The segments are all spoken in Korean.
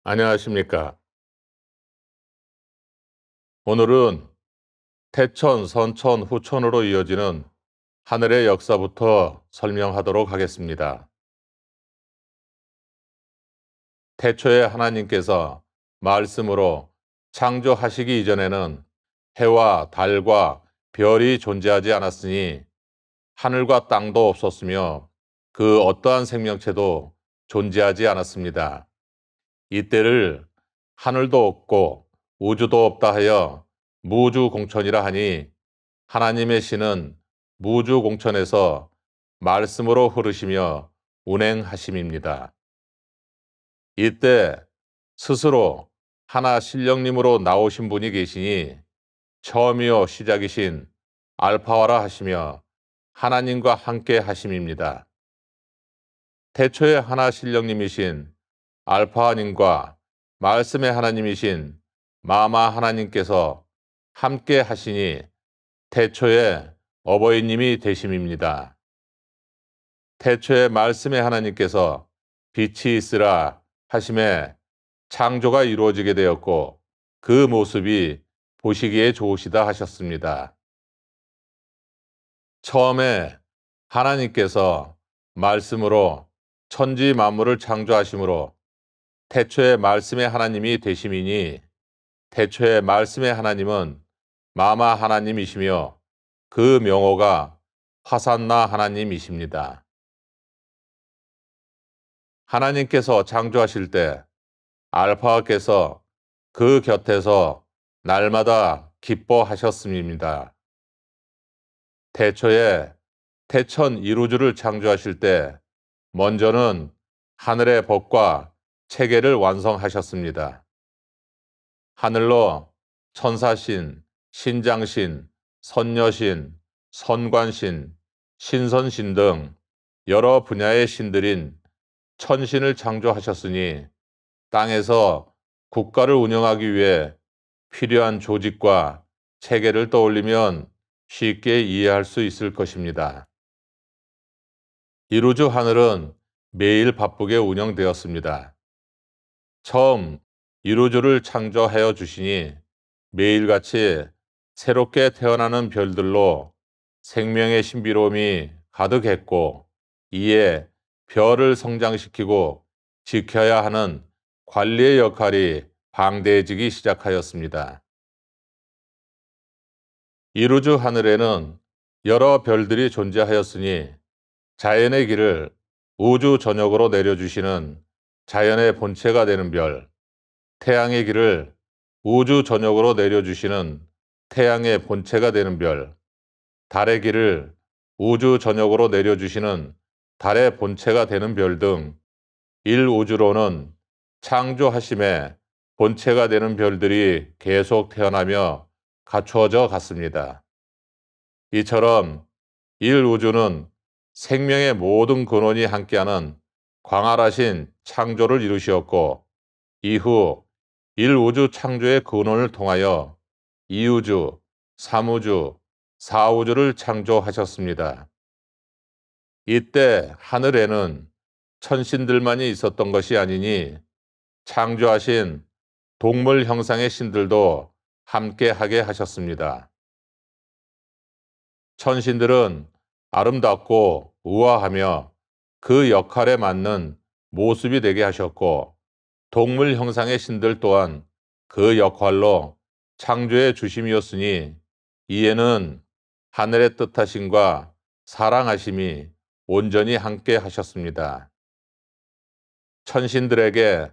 안녕하십니까. 오늘은 태천, 선천, 후천으로 이어지는 하늘의 역사부터 설명하도록 하겠습니다. 태초에 하나님께서 말씀으로 창조하시기 이전에는 해와 달과 별이 존재하지 않았으니 하늘과 땅도 없었으며 그 어떠한 생명체도 존재하지 않았습니다. 이때를 하늘도 없고 우주도 없다 하여 무주공천이라 하니 하나님의 신은 무주공천에서 말씀으로 흐르시며 운행하심입니다. 이때 스스로 하나 신령님으로 나오신 분이 계시니 처음이요 시작이신 알파화라 하시며 하나님과 함께 하심입니다. 태초에 하나 신령님이신 알파하님과 말씀의 하나님이신 마마 하나님께서 함께 하시니 태초에 어버이님이 되심입니다. 태초에 말씀의 하나님께서 빛이 있으라 하심에 창조가 이루어지게 되었고 그 모습이 보시기에 좋으시다 하셨습니다. 처음에 하나님께서 말씀으로 천지 만물을 창조하심으로 태초에 말씀의 하나님이 되심이니 태초에 말씀의 하나님은 마마 하나님이시며 그 명호가 화산나 하나님이십니다. 하나님께서 창조하실 때 알파하께서 그 곁에서 날마다 기뻐하셨음입니다. 태초에 태천 이루주를 창조하실 때 먼저는 하늘의 법과 체계를 완성하셨습니다. 하늘로 천사신, 신장신, 선녀신, 선관신, 신선신 등 여러 분야의 신들인 천신을 창조하셨으니 땅에서 국가를 운영하기 위해 필요한 조직과 체계를 떠올리면 쉽게 이해할 수 있을 것입니다. 이루주 하늘은 매일 바쁘게 운영되었습니다. 처음 이루주를 창조하여 주시니 매일같이 새롭게 태어나는 별들로 생명의 신비로움이 가득했고 이에 별을 성장시키고 지켜야 하는 관리의 역할이 방대해지기 시작하였습니다. 이루주 하늘에는 여러 별들이 존재하였으니 자연의 길을 우주 전역으로 내려주시는 자연의 본체가 되는 별, 태양의 길을 우주 전역으로 내려주시는 태양의 본체가 되는 별, 달의 길을 우주 전역으로 내려주시는 달의 본체가 되는 별 등 일우주로는 창조하심에 본체가 되는 별들이 계속 태어나며 갖추어져 갔습니다. 이처럼 일우주는 생명의 모든 근원이 함께하는 광활하신 창조를 이루시었고 이후 일우주 창조의 근원을 통하여 이우주, 삼우주, 사우주를 창조하셨습니다. 이때 하늘에는 천신들만이 있었던 것이 아니니 창조하신 동물 형상의 신들도 함께하게 하셨습니다. 천신들은 아름답고 우아하며 그 역할에 맞는 모습이 되게 하셨고 동물 형상의 신들 또한 그 역할로 창조의 주심이었으니 이에는 하늘의 뜻하심과 사랑하심이 온전히 함께 하셨습니다. 천신들에게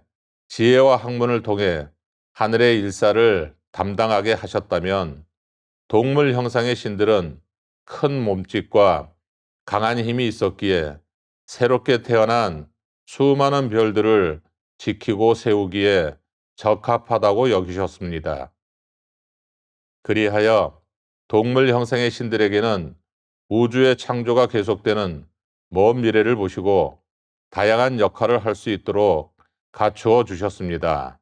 지혜와 학문을 통해 하늘의 일사를 담당하게 하셨다면 동물 형상의 신들은 큰 몸집과 강한 힘이 있었기에 새롭게 태어난 수많은 별들을 지키고 세우기에 적합하다고 여기셨습니다. 그리하여 동물 형상의 신들에게는 우주의 창조가 계속되는 먼 미래를 보시고 다양한 역할을 할 수 있도록 갖추어 주셨습니다.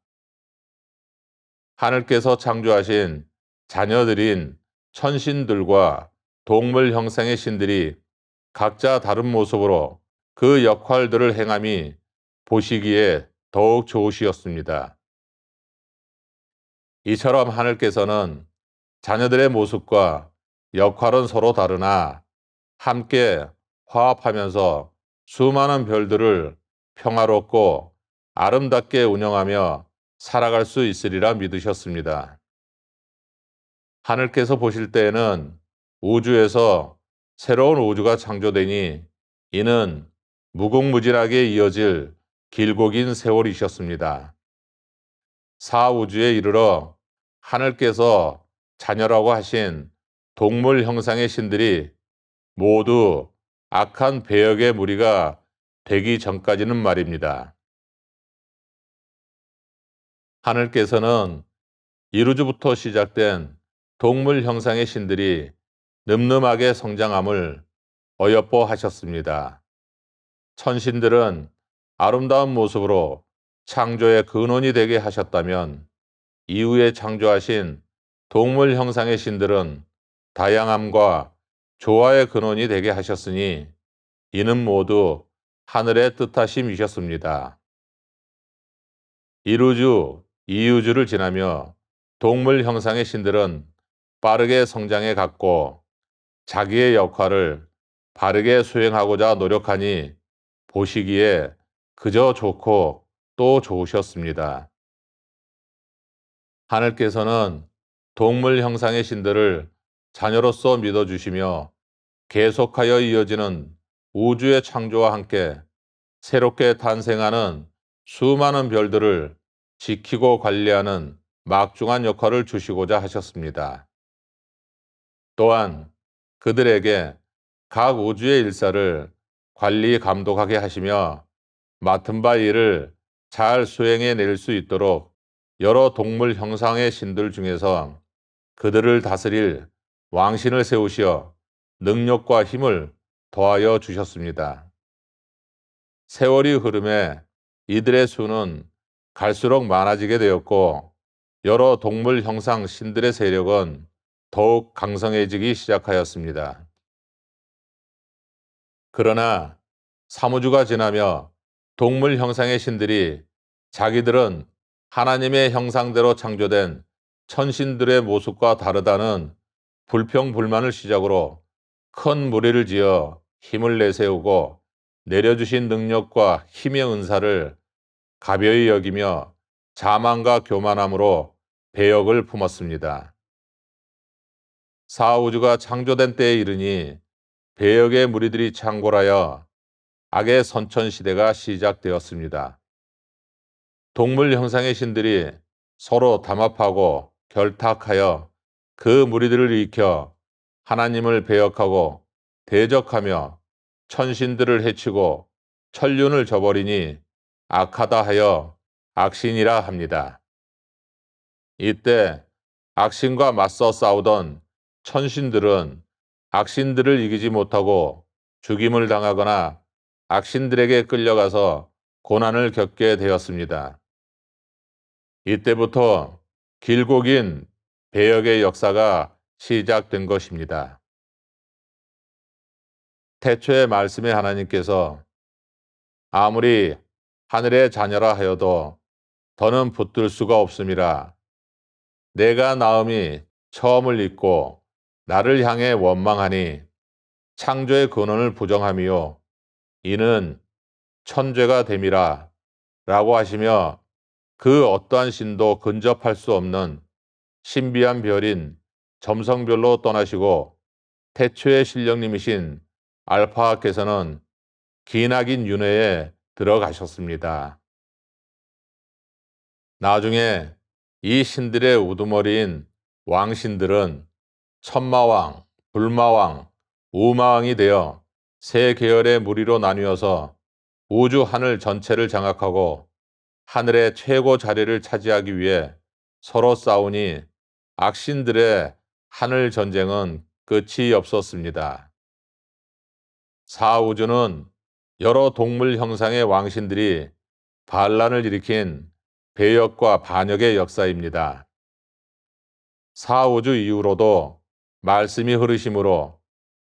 하늘께서 창조하신 자녀들인 천신들과 동물 형상의 신들이 각자 다른 모습으로 그 역할들을 행함이 보시기에 더욱 좋으시었습니다. 이처럼 하늘께서는 자녀들의 모습과 역할은 서로 다르나 함께 화합하면서 수많은 별들을 평화롭고 아름답게 운영하며 살아갈 수 있으리라 믿으셨습니다. 하늘께서 보실 때에는 우주에서 새로운 우주가 창조되니 이는 무궁무진하게 이어질 길고 긴 세월이셨습니다. 사우주에 이르러 하늘께서 자녀라고 하신 동물 형상의 신들이 모두 악한 배역의 무리가 되기 전까지는 말입니다. 하늘께서는 이루주부터 시작된 동물 형상의 신들이 늠름하게 성장함을 어여뻐 하셨습니다. 천신들은 아름다운 모습으로 창조의 근원이 되게 하셨다면 이후에 창조하신 동물 형상의 신들은 다양함과 조화의 근원이 되게 하셨으니 이는 모두 하늘의 뜻하심이셨습니다. 1우주, 2우주를 지나며 동물 형상의 신들은 빠르게 성장해 갔고 자기의 역할을 바르게 수행하고자 노력하니 보시기에 그저 좋고 또 좋으셨습니다. 하늘께서는 동물 형상의 신들을 자녀로서 믿어주시며 계속하여 이어지는 우주의 창조와 함께 새롭게 탄생하는 수많은 별들을 지키고 관리하는 막중한 역할을 주시고자 하셨습니다. 또한 그들에게 각 우주의 일사를 관리 감독하게 하시며 맡은 바 일을 잘 수행해 낼 수 있도록 여러 동물 형상의 신들 중에서 그들을 다스릴 왕신을 세우시어 능력과 힘을 더하여 주셨습니다. 세월이 흐름에 이들의 수는 갈수록 많아지게 되었고 여러 동물 형상 신들의 세력은 더욱 강성해지기 시작하였습니다. 그러나 사무주가 지나며 동물 형상의 신들이 자기들은 하나님의 형상대로 창조된 천신들의 모습과 다르다는 불평불만을 시작으로 큰 무리를 지어 힘을 내세우고 내려주신 능력과 힘의 은사를 가벼이 여기며 자만과 교만함으로 배역을 품었습니다. 사우주가 창조된 때에 이르니 배역의 무리들이 창궐하여 악의 선천시대가 시작되었습니다. 동물 형상의 신들이 서로 담합하고 결탁하여 그 무리들을 일으켜 하나님을 배역하고 대적하며 천신들을 해치고 천륜을 저버리니 악하다 하여 악신이라 합니다. 이때 악신과 맞서 싸우던 천신들은 악신들을 이기지 못하고 죽임을 당하거나 악신들에게 끌려가서 고난을 겪게 되었습니다. 이때부터 길고 긴 배역의 역사가 시작된 것입니다. 태초의 말씀의 하나님께서 아무리 하늘의 자녀라 하여도 더는 붙들 수가 없음이라. 내가 나음이 처음을 잇고 나를 향해 원망하니 창조의 근원을 부정함이요 이는 천죄가 됨이라 라고 하시며 그 어떠한 신도 근접할 수 없는 신비한 별인 점성별로 떠나시고 태초의 신령님이신 알파하께서는 기나긴 윤회에 들어가셨습니다. 나중에 이 신들의 우두머리인 왕신들은 천마왕, 불마왕, 우마왕이 되어 세 계열의 무리로 나뉘어서 우주 하늘 전체를 장악하고 하늘의 최고 자리를 차지하기 위해 서로 싸우니 악신들의 하늘 전쟁은 끝이 없었습니다. 사우주는 여러 동물 형상의 왕신들이 반란을 일으킨 배역과 반역의 역사입니다. 사우주 이후로도 말씀이 흐르심으로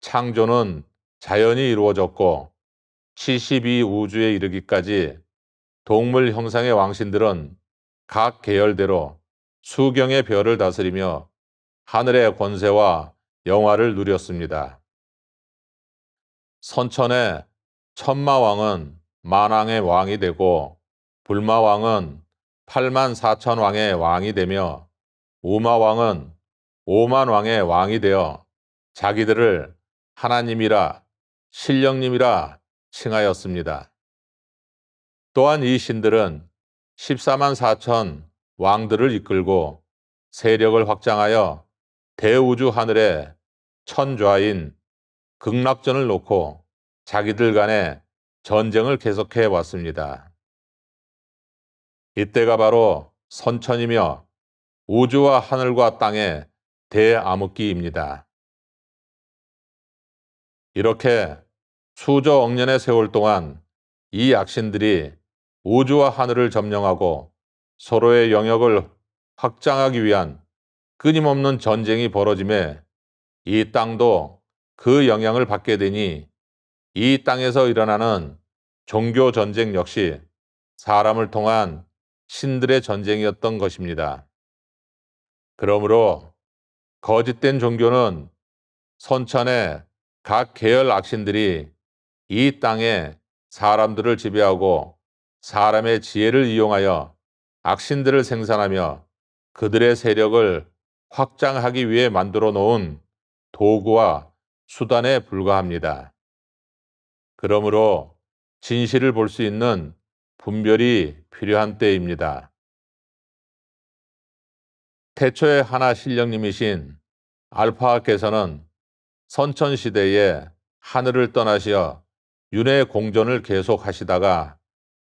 창조는 자연히 이루어졌고 72우주에 이르기까지 동물 형상의 왕신들은 각 계열대로 수경의 별을 다스리며 하늘의 권세와 영화를 누렸습니다. 선천의 천마왕은 만왕의 왕이 되고 불마왕은 8만 4천 왕의 왕이 되며 우마왕은 5만 왕의 왕이 되어 자기들을 하나님이라 신령님이라 칭하였습니다. 또한 이 신들은 14만 4천 왕들을 이끌고 세력을 확장하여 대우주 하늘의 천좌인 극락전을 놓고 자기들 간에 전쟁을 계속해 왔습니다. 이때가 바로 선천이며 우주와 하늘과 땅의 대암흑기입니다. 이렇게 수조 억년의 세월 동안 이 악신들이 우주와 하늘을 점령하고 서로의 영역을 확장하기 위한 끊임없는 전쟁이 벌어짐에 이 땅도 그 영향을 받게 되니 이 땅에서 일어나는 종교 전쟁 역시 사람을 통한 신들의 전쟁이었던 것입니다. 그러므로 거짓된 종교는 선천의 각 계열 악신들이 이 땅에 사람들을 지배하고 사람의 지혜를 이용하여 악신들을 생산하며 그들의 세력을 확장하기 위해 만들어 놓은 도구와 수단에 불과합니다. 그러므로 진실을 볼 수 있는 분별이 필요한 때입니다. 태초의 하나 신령님이신 알파하께서는 선천시대에 하늘을 떠나시어 윤회 공전을 계속하시다가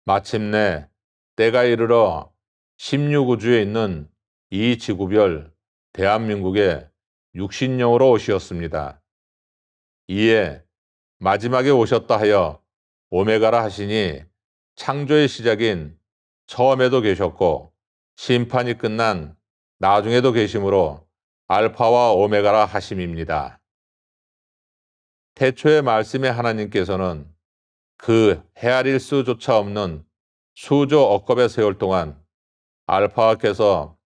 마침내 때가 이르러 16우주에 있는 이 지구별 대한민국에 육신령으로 오시었습니다. 이에 마지막에 오셨다 하여 오메가라 하시니 창조의 시작인 처음에도 계셨고 심판이 끝난 나중에도 계심으로 알파와 오메가라 하심입니다. 태초의 말씀의 하나님께서는 그 헤아릴 수조차 없는 수조 억겁의 세월 동안 알파하께서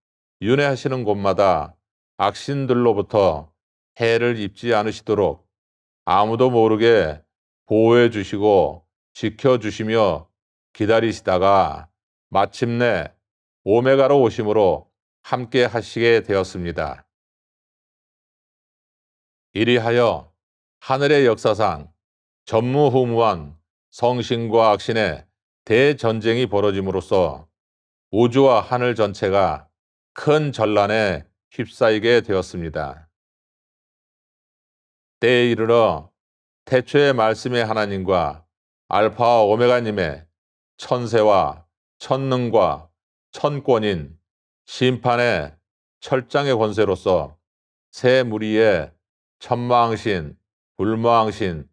윤회하시는 곳마다 악신들로부터 해를 입지 않으시도록 아무도 모르게 보호해 주시고 지켜주시며 기다리시다가 마침내 오메가로 오심으로 함께 하시게 되었습니다. 이리하여 하늘의 역사상 전무후무한 성신과 악신의 대전쟁이 벌어짐으로써 우주와 하늘 전체가 큰 전란에 휩싸이게 되었습니다. 때에 이르러 태초의 말씀의 하나님과 알파와 오메가님의 천세와 천능과 천권인 심판의 철장의 권세로서 새 무리의 천마왕신, 불마왕신,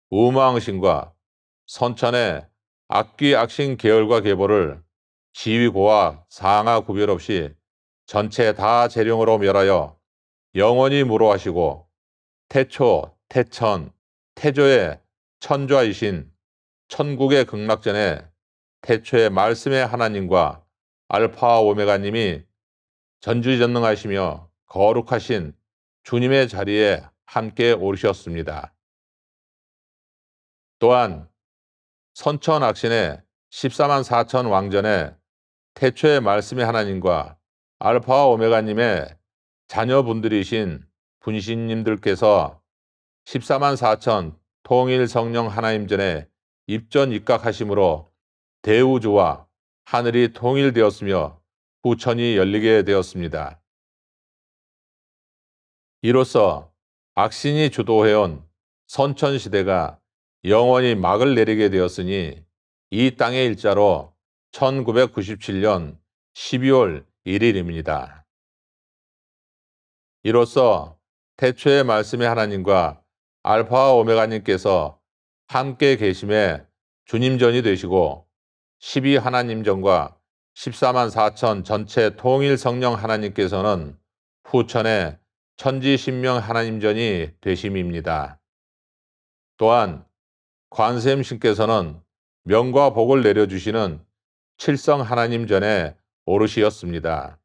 우마왕신과 선천의 악귀 악신 계열과 계보를 지위고와 상하 구별 없이 전체 다 재령으로 멸하여 영원히 무로하시고 태초, 태천, 태조의 천좌이신 천국의 극락전에 태초의 말씀의 하나님과 알파 오메가님이 전지전능하시며 거룩하신 주님의 자리에 함께 오르셨습니다. 또한 선천악신의 14만 4천 왕전에 태초의 말씀의 하나님과 알파와 오메가님의 자녀분들이신 분신님들께서 14만 4천 통일 성령 하나님전에 입전 입각하심으로 대우주와 하늘이 통일되었으며 후천이 열리게 되었습니다. 이로써 악신이 주도해온 선천시대가 영원히 막을 내리게 되었으니 이 땅의 일자로 1997년 12월 1일입니다. 이로써 태초의 말씀의 하나님과 알파와 오메가님께서 함께 계심에 주님전이 되시고 12하나님전과 14만 4천 전체 통일 성령 하나님께서는 후천의 천지신명 하나님전이 되심입니다. 또한 관세음신께서는 명과 복을 내려주시는 칠성 하나님 전에 오르시었습니다.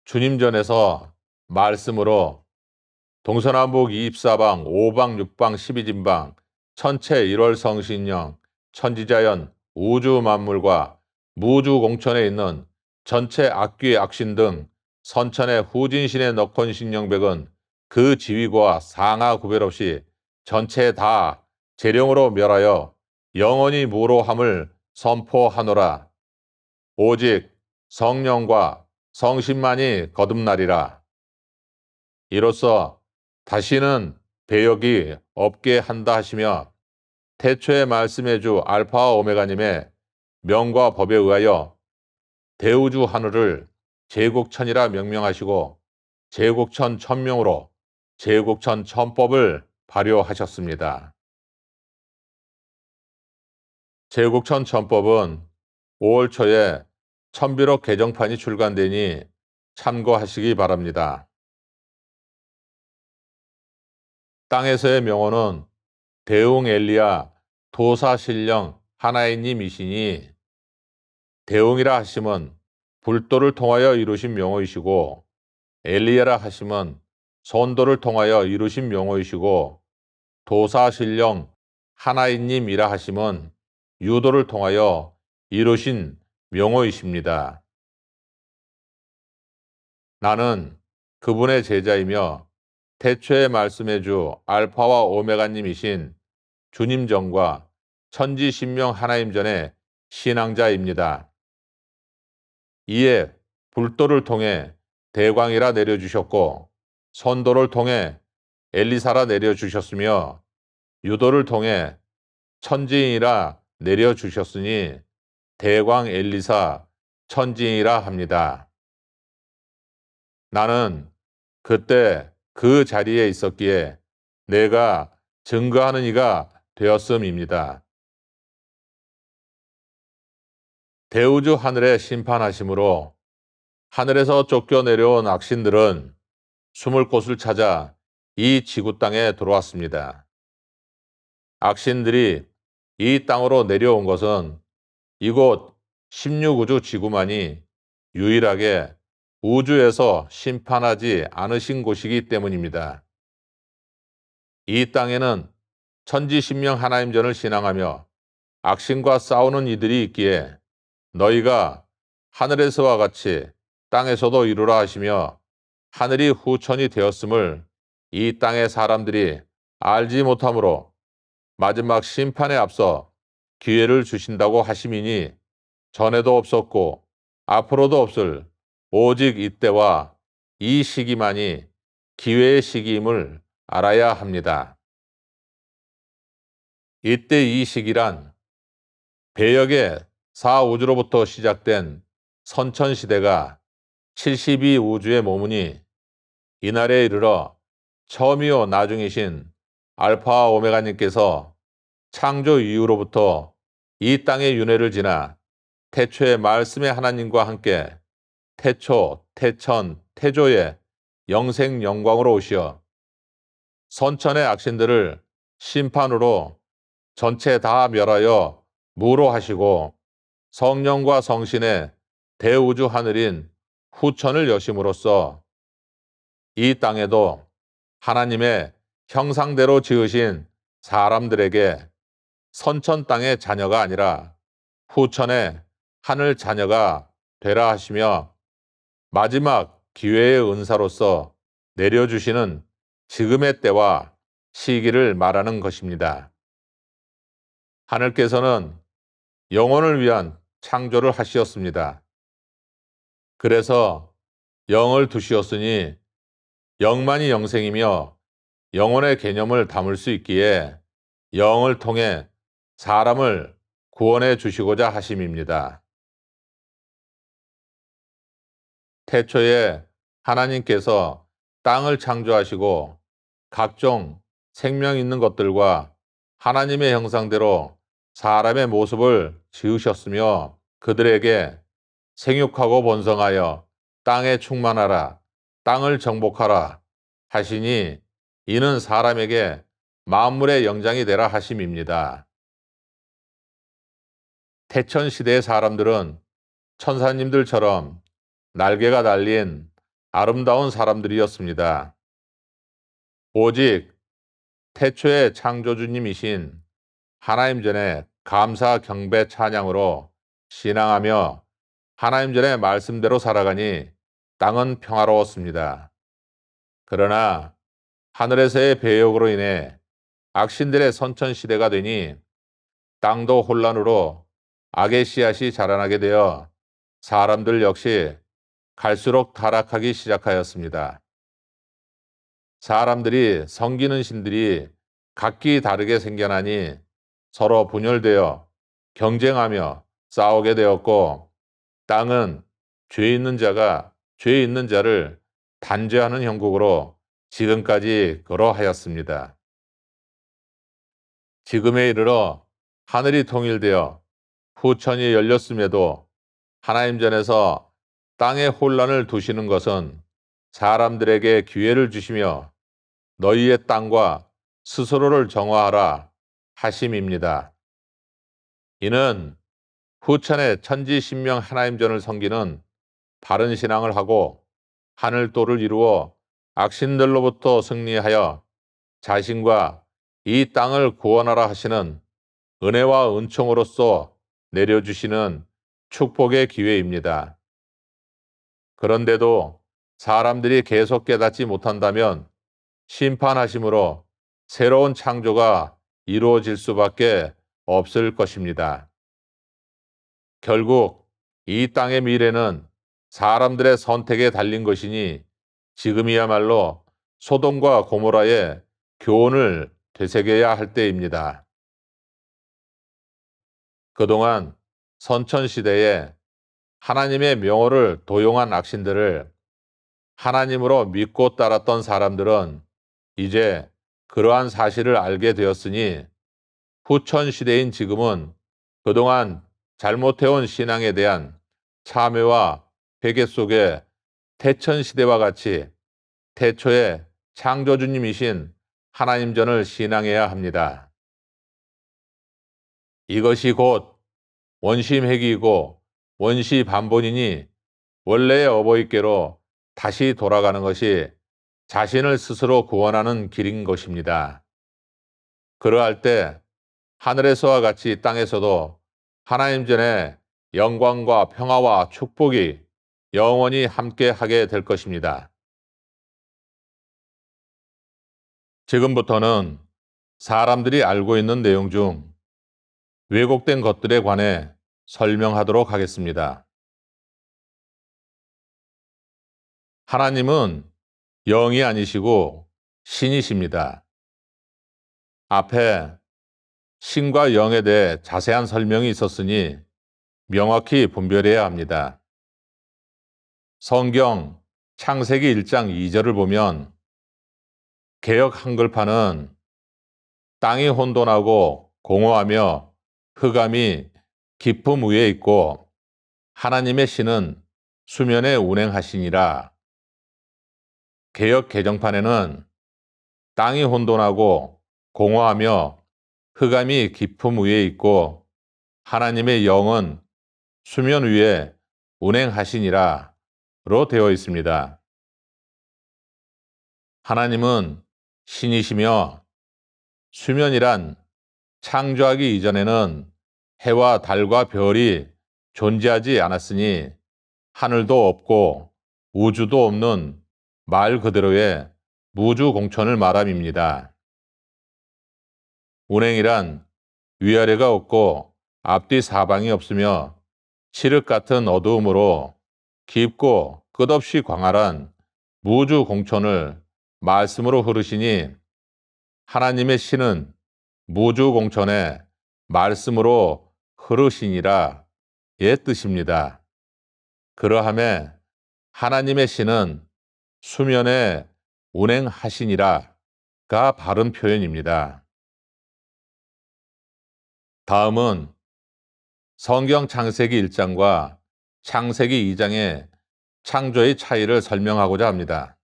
주님 전에서 말씀으로 동서남북 24방, 5방, 6방, 12진방, 천체 1월 성신령, 천지자연, 우주 만물과 무주 공천에 있는 전체 악귀 악신 등 선천의 후진신의 너컨신령백은 그 지위와 상하 구별 없이 전체 다 재령으로 멸하여 영원히 무로함을 선포하노라. 오직 성령과 성신만이 거듭나리라. 이로써 다시는 배역이 없게 한다 하시며 태초에 말씀해 주 알파와 오메가님의 명과 법에 의하여 대우주 하늘을 제국천이라 명명하시고 제국천 천명으로 제국천 천법을 발효하셨습니다. 제국천 천법은 5월 초에 천비록 개정판이 출간되니 참고하시기 바랍니다. 땅에서의 명호는 대웅 엘리야 도사신령 하나이님이시니 대웅이라 하심은 불도를 통하여 이루신 명호이시고 엘리야라 하심은 손도를 통하여 이루신 명호이시고 도사신령 하나이님이라 하심은 유도를 통하여 이루신 명호이십니다. 나는 그분의 제자이며 태초에 말씀해 주 알파와 오메가님이신 주님 전과 천지신명 하나님 전의 신앙자입니다. 이에 불도를 통해 대광이라 내려주셨고 선도를 통해 엘리사라 내려주셨으며 유도를 통해 천지인이라 내려주셨으니 대광 엘리사 천지인이라 합니다. 나는 그때 그 자리에 있었기에 내가 증거하는 이가 되었음입니다. 대우주 하늘에 심판하심으로 하늘에서 쫓겨 내려온 악신들은 숨을 곳을 찾아 이 지구 땅에 들어왔습니다. 악신들이 이 땅으로 내려온 것은 이곳 16우주 지구만이 유일하게 우주에서 심판하지 않으신 곳이기 때문입니다. 이 땅에는 천지신명 하나님전을 신앙하며 악신과 싸우는 이들이 있기에 너희가 하늘에서와 같이 땅에서도 이루라 하시며 하늘이 후천이 되었음을 이 땅의 사람들이 알지 못하므로 마지막 심판에 앞서 기회를 주신다고 하심이니 전에도 없었고 앞으로도 없을 오직 이때와 이 시기만이 기회의 시기임을 알아야 합니다. 이때 이 시기란 배역의 사우주로부터 시작된 선천시대가 72우주에 머무니 이날에 이르러 처음이요 나중이신 알파와 오메가님께서 창조 이후로부터 이 땅의 윤회를 지나 태초의 말씀의 하나님과 함께 태초, 태천, 태조의 영생 영광으로 오시어 선천의 악신들을 심판으로 전체 다 멸하여 무로 하시고 성령과 성신의 대우주 하늘인 후천을 여심으로써 이 땅에도 하나님의 형상대로 지으신 사람들에게 선천 땅의 자녀가 아니라 후천의 하늘 자녀가 되라 하시며 마지막 기회의 은사로서 내려주시는 지금의 때와 시기를 말하는 것입니다. 하늘께서는 영혼을 위한 창조를 하시었습니다. 그래서 영을 두시었으니 영만이 영생이며 영혼의 개념을 담을 수 있기에 영을 통해 사람을 구원해 주시고자 하심입니다. 태초에 하나님께서 땅을 창조하시고 각종 생명 있는 것들과 하나님의 형상대로 사람의 모습을 지으셨으며 그들에게 생육하고 번성하여 땅에 충만하라, 땅을 정복하라 하시니 이는 사람에게 만물의 영장이 되라 하심입니다. 태천 시대의 사람들은 천사님들처럼 날개가 달린 아름다운 사람들이었습니다. 오직 태초의 창조주님이신 하나님 전에 감사 경배 찬양으로 신앙하며 하나님 전에 말씀대로 살아가니 땅은 평화로웠습니다. 그러나 하늘에서의 배역으로 인해 악신들의 선천시대가 되니 땅도 혼란으로 악의 씨앗이 자라나게 되어 사람들 역시 갈수록 타락하기 시작하였습니다. 사람들이 섬기는 신들이 각기 다르게 생겨나니 서로 분열되어 경쟁하며 싸우게 되었고, 땅은 죄 있는 자가 죄 있는 자를 단죄하는 형국으로 지금까지 걸어하였습니다. 지금에 이르러 하늘이 통일되어 후천이 열렸음에도 하나님 전에서 땅의 혼란을 두시는 것은 사람들에게 기회를 주시며 너희의 땅과 스스로를 정화하라 하심입니다. 이는 후천의 천지신명 하나님전을 섬기는 바른 신앙을 하고 하늘도를 이루어 악신들로부터 승리하여 자신과 이 땅을 구원하라 하시는 은혜와 은총으로서 내려주시는 축복의 기회입니다. 그런데도 사람들이 계속 깨닫지 못한다면 심판하심으로 새로운 창조가 이루어질 수밖에 없을 것입니다. 결국 이 땅의 미래는 사람들의 선택에 달린 것이니 지금이야말로 소돔과 고모라의 교훈을 되새겨야 할 때입니다. 그동안 선천시대에 하나님의 명호를 도용한 악신들을 하나님으로 믿고 따랐던 사람들은 이제 그러한 사실을 알게 되었으니 후천시대인 지금은 그동안 잘못해온 신앙에 대한 참회와 회개 속에 태천시대와 같이 태초의 창조주님이신 하나님전을 신앙해야 합니다. 이것이 곧 원심회귀이고 원시반본이니 원래의 어버이께로 다시 돌아가는 것이 자신을 스스로 구원하는 길인 것입니다. 그러할 때 하늘에서와 같이 땅에서도 하나님 전에 영광과 평화와 축복이 영원히 함께 하게 될 것입니다. 지금부터는 사람들이 알고 있는 내용 중 왜곡된 것들에 관해 설명하도록 하겠습니다. 하나님은 영이 아니시고 신이십니다. 앞에 신과 영에 대해 자세한 설명이 있었으니 명확히 분별해야 합니다. 성경 창세기 1장 2절을 보면 개역 한글판은 땅이 혼돈하고 공허하며 흑암이 깊음 위에 있고 하나님의 신은 수면에 운행하시니라. 개역 개정판에는 땅이 혼돈하고 공허하며 흑암이 깊음 위에 있고 하나님의 영은 수면 위에 운행하시니라 로 되어 있습니다. 하나님은 신이시며 수면이란 창조하기 이전에는 해와 달과 별이 존재하지 않았으니 하늘도 없고 우주도 없는 말 그대로의 무주 공천을 말함입니다. 운행이란 위아래가 없고 앞뒤 사방이 없으며 칠흑 같은 어두움으로 깊고 끝없이 광활한 무주 공천을 말씀으로 흐르시니 하나님의 신은 무주 공천에 말씀으로 흐르시니라 의 뜻입니다. 그러함에 하나님의 신은 수면에 운행하시니라가 바른 표현입니다. 다음은 성경 창세기 1장과 창세기 2장의 창조의 차이를 설명하고자 합니다.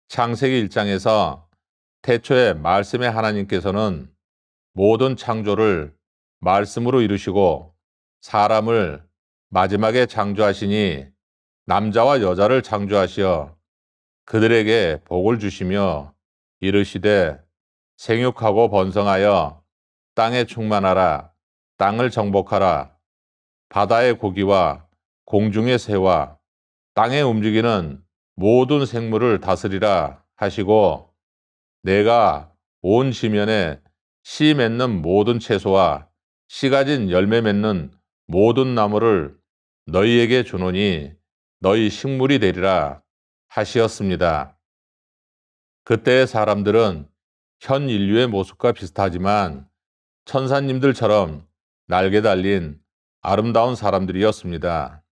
창세기 1장에서 태초에 말씀의 하나님께서는 모든 창조를 말씀으로 이루시고 사람을 마지막에 창조하시니 남자와 여자를 창조하시어 그들에게 복을 주시며 이르시되 생육하고 번성하여 땅에 충만하라. 땅을 정복하라. 바다의 고기와 공중의 새와 땅에 움직이는 모든 생물을 다스리라 하시고 내가 온 지면에 씨 맺는 모든 채소와 씨 가진 열매 맺는 모든 나무를 너희에게 주노니 너희 식물이 되리라 하시었습니다. 그때의 사람들은 현 인류의 모습과 비슷하지만 천사님들처럼 날개 달린 아름다운 사람들이었습니다.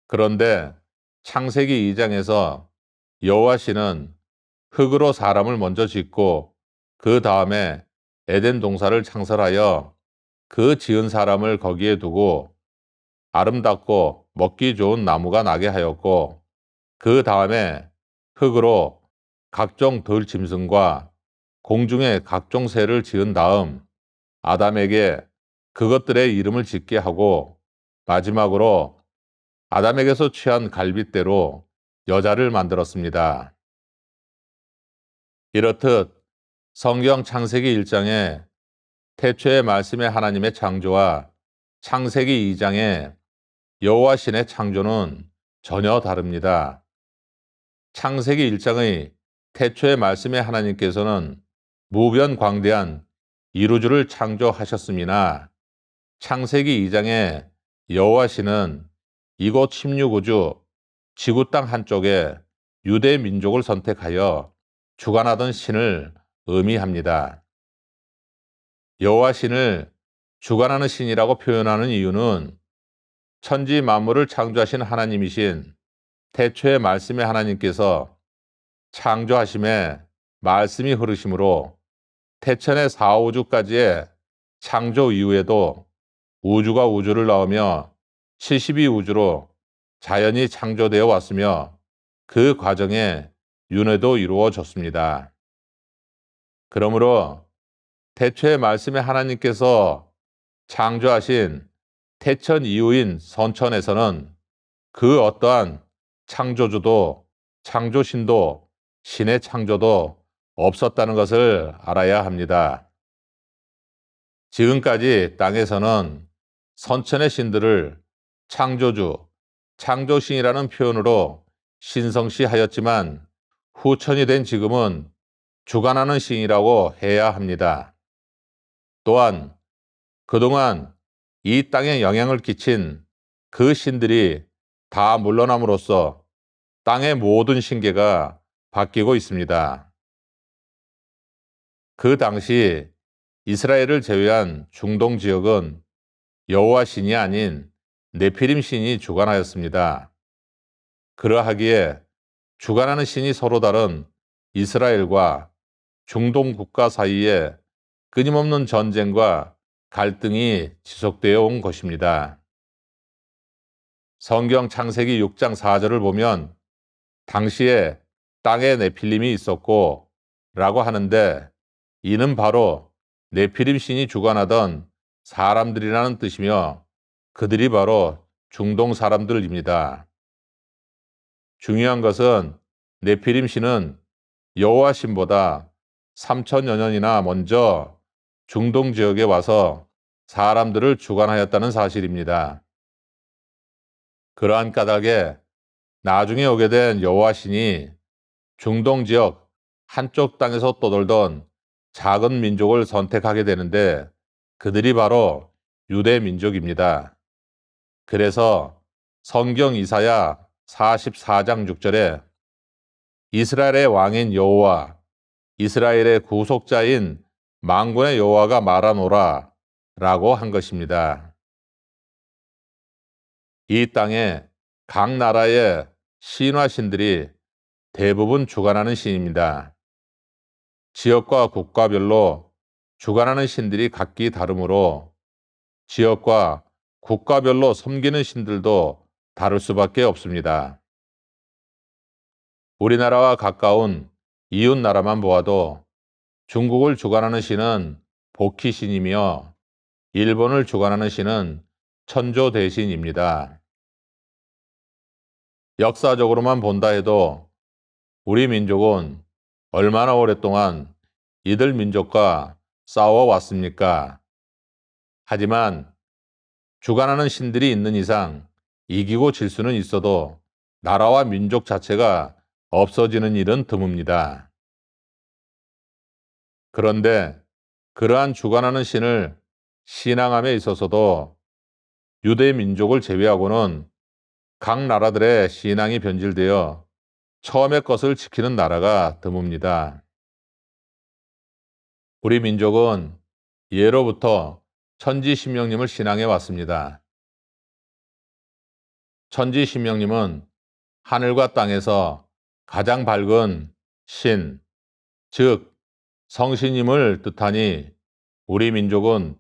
그런데 창세기 2장에서 여호와시는 흙으로 사람을 먼저 짓고 그 다음에 에덴 동산을 창설하여 그 지은 사람을 거기에 두고 아름답고 먹기 좋은 나무가 나게 하였고 그 다음에 흙으로 각종 들짐승과 공중의 각종 새를 지은 다음 아담에게 그것들의 이름을 짓게 하고 마지막으로 아담에게서 취한 갈빗대로 여자를 만들었습니다. 이렇듯 성경 창세기 1장에 태초의 말씀의 하나님의 창조와 창세기 2장의 여호와 신의 창조는 전혀 다릅니다. 창세기 1장의 태초의 말씀의 하나님께서는 무변광대한 이루주를 창조하셨음이나 창세기 2장의 여호와 신은 이곳 16우주 지구 땅 한쪽에 유대 민족을 선택하여 주관하던 신을 의미합니다. 여호와 신을 주관하는 신이라고 표현하는 이유는 천지 만물을 창조하신 하나님이신 태초의 말씀의 하나님께서 창조하심에 말씀이 흐르심으로 태천의 4우주까지의 창조 이후에도 우주가 우주를 낳으며 72우주로 자연이 창조되어 왔으며 그 과정에 윤회도 이루어졌습니다. 그러므로 태초의 말씀의 하나님께서 창조하신 태천 이후인 선천에서는 그 어떠한 창조주도 창조신도 신의 창조도 없었다는 것을 알아야 합니다. 지금까지 땅에서는 선천의 신들을 창조주, 창조신이라는 표현으로 신성시하였지만 후천이 된 지금은 주관하는 신이라고 해야 합니다. 또한 그동안 이 땅에 영향을 끼친 그 신들이 다 물러남으로써 땅의 모든 신계가 바뀌고 있습니다. 그 당시 이스라엘을 제외한 중동 지역은 여호와 신이 아닌 네피림 신이 주관하였습니다. 그러하기에 주관하는 신이 서로 다른 이스라엘과 중동 국가 사이에 끊임없는 전쟁과 갈등이 지속되어 온 것입니다. 성경 창세기 6장 4절을 보면 당시에 땅에 네필림이 있었고 라고 하는데 이는 바로 네피림 신이 주관하던 사람들이라는 뜻이며 그들이 바로 중동 사람들입니다. 중요한 것은 네피림 신은 여호와 신보다 3000여 년이나 먼저 중동 지역에 와서 사람들을 주관하였다는 사실입니다. 그러한 까닭에 나중에 오게 된 여호와 신이 중동 지역 한쪽 땅에서 떠돌던 작은 민족을 선택하게 되는데 그들이 바로 유대 민족입니다. 그래서 성경 이사야 44장 6절에 이스라엘의 왕인 여호와 이스라엘의 구속자인 만군의 여호와가 말하노라 라고 한 것입니다. 이 땅에 각 나라의 신화 신들이 대부분 주관하는 신입니다. 지역과 국가별로 주관하는 신들이 각기 다르므로 지역과 국가별로 섬기는 신들도 다를 수밖에 없습니다. 우리나라와 가까운 이웃 나라만 보아도 중국을 주관하는 신은 복희신이며 일본을 주관하는 신은 천조 대신입니다. 역사적으로만 본다 해도 우리 민족은 얼마나 오랫동안 이들 민족과 싸워왔습니까? 하지만 주관하는 신들이 있는 이상 이기고 질 수는 있어도 나라와 민족 자체가 없어지는 일은 드뭅니다. 그런데 그러한 주관하는 신을 신앙함에 있어서도 유대 민족을 제외하고는 각 나라들의 신앙이 변질되어 처음의 것을 지키는 나라가 드뭅니다. 우리 민족은 예로부터 천지신명님을 신앙해 왔습니다. 천지신명님은 하늘과 땅에서 가장 밝은 신, 즉 성신님을 뜻하니 우리 민족은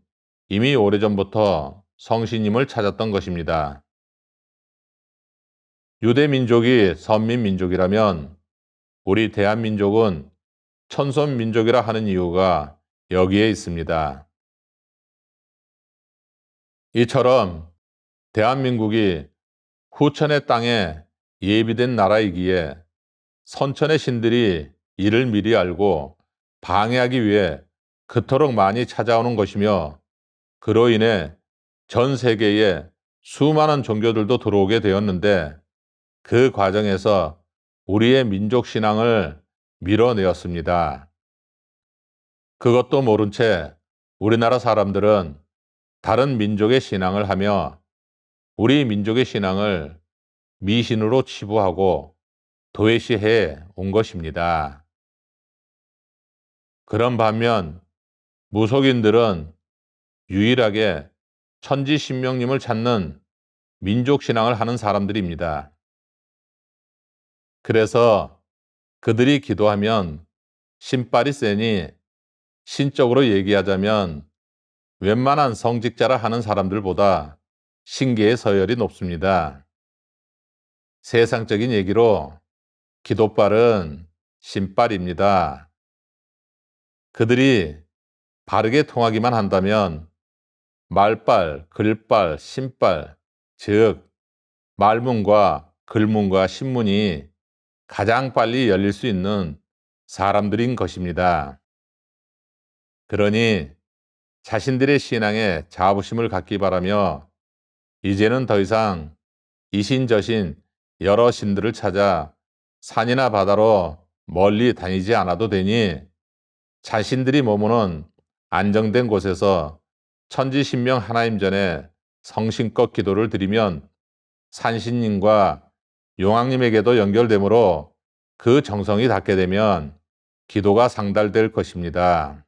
이미 오래전부터 성신님을 찾았던 것입니다. 유대 민족이 선민 민족이라면 우리 대한민족은 천선 민족이라 하는 이유가 여기에 있습니다. 이처럼 대한민국이 후천의 땅에 예비된 나라이기에 선천의 신들이 이를 미리 알고 방해하기 위해 그토록 많이 찾아오는 것이며 그로 인해 전 세계에 수많은 종교들도 들어오게 되었는데 그 과정에서 우리의 민족 신앙을 밀어내었습니다. 그것도 모른 채 우리나라 사람들은 다른 민족의 신앙을 하며 우리 민족의 신앙을 미신으로 치부하고 도외시해 온 것입니다. 그런 반면 무속인들은 유일하게 천지신명님을 찾는 민족신앙을 하는 사람들입니다. 그래서 그들이 기도하면 신발이 세니 신적으로 얘기하자면 웬만한 성직자라 하는 사람들보다 신계의 서열이 높습니다. 세상적인 얘기로 기도발은 신발입니다. 그들이 바르게 통하기만 한다면 말발, 글발, 신발, 즉 말문과 글문과 신문이 가장 빨리 열릴 수 있는 사람들인 것입니다. 그러니 자신들의 신앙에 자부심을 갖기 바라며 이제는 더 이상 이신저신 여러 신들을 찾아 산이나 바다로 멀리 다니지 않아도 되니 자신들이 머무는 안정된 곳에서 천지신명 하나님 전에 성심껏 기도를 드리면 산신님과 용왕님에게도 연결되므로 그 정성이 닿게 되면 기도가 상달될 것입니다.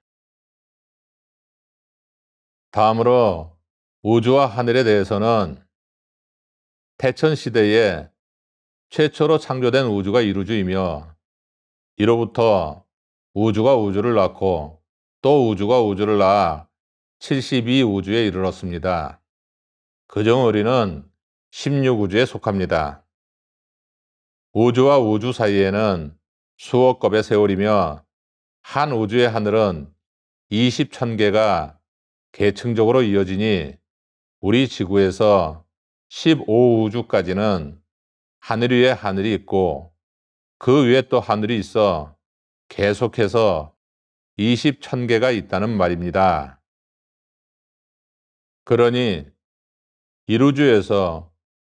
다음으로 우주와 하늘에 대해서는 태천시대에 최초로 창조된 우주가 이루주이며 이로부터 우주가 우주를 낳고 또 우주가 우주를 낳아 72우주에 이르렀습니다. 그중 우리는 16우주에 속합니다. 우주와 우주 사이에는 수억 겁의 세월이며 한 우주의 하늘은 20천개가 계층적으로 이어지니 우리 지구에서 15우주까지는 하늘 위에 하늘이 있고 그 위에 또 하늘이 있어 계속해서 20천개가 있다는 말입니다. 그러니 1우주에서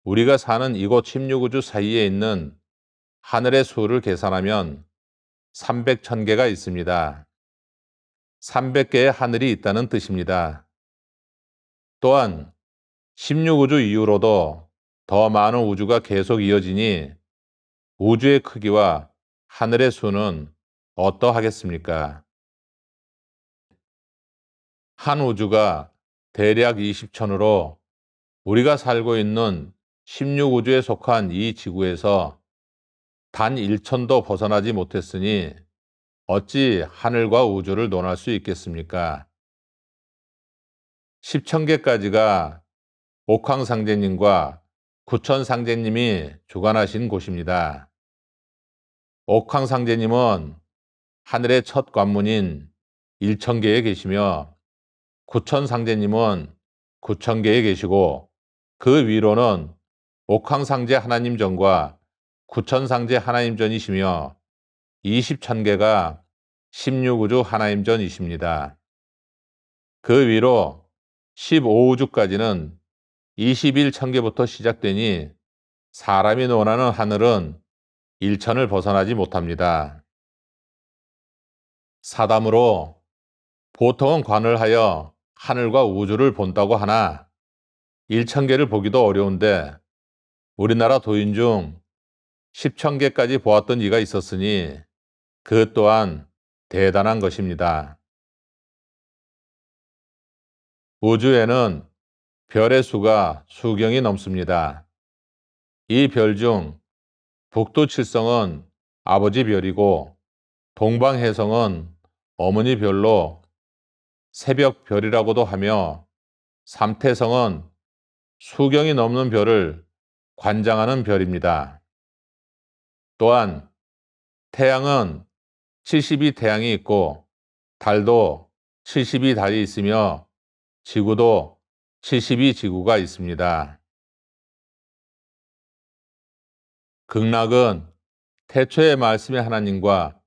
우리가 사는 이곳 16우주 사이에 있는 하늘의 수를 계산하면 300천개가 있습니다. 300개의 하늘이 있다는 뜻입니다. 또한 16우주 이후로도 더 많은 우주가 계속 이어지니 우주의 크기와 하늘의 수는 어떠하겠습니까? 한 우주가 대략 20천으로 우리가 살고 있는 16우주에 속한 이 지구에서 단 1천도 벗어나지 못했으니 어찌 하늘과 우주를 논할 수 있겠습니까? 10천개까지가 옥황상제님과 구천상제님이 주관하신 곳입니다. 옥황상제님은 하늘의 첫 관문인 1천계에 계시며 구천상제님은 구천계에 계시고 그 위로는 옥황상제 하나님전과 구천상제 하나님전이시며 20천계가 16우주 하나님전이십니다. 그 위로 15우주까지는 21천계부터 시작되니 사람이 논하는 하늘은 1천을 벗어나지 못합니다. 사담으로 보통은 관을 하여 하늘과 우주를 본다고 하나 1천계를 보기도 어려운데 우리나라 도인 중 10천계까지 보았던 이가 있었으니 그 또한 대단한 것입니다. 우주에는 별의 수가 수경이 넘습니다. 이 별 중 북두칠성은 아버지 별이고 동방해성은 어머니 별로 새벽별이라고도 하며 삼태성은 수경이 넘는 별을 관장하는 별입니다. 또한 태양은 72태양이 있고 달도 72달이 있으며 지구도 72지구가 있습니다. 극락은 태초의 말씀의 하나님과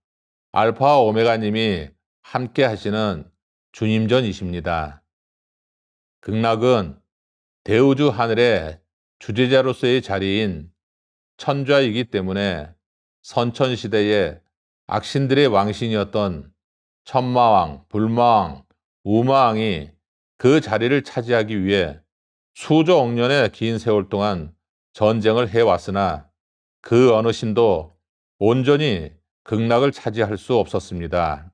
알파와 오메가님이 함께 하시는 주님전이십니다. 극락은 대우주 하늘의 주재자로서의 자리인 천좌이기 때문에 선천시대의 악신들의 왕신이었던 천마왕, 불마왕, 우마왕이 그 자리를 차지하기 위해 수조억 년의 긴 세월 동안 전쟁을 해왔으나 그 어느 신도 온전히 극락을 차지할 수 없었습니다.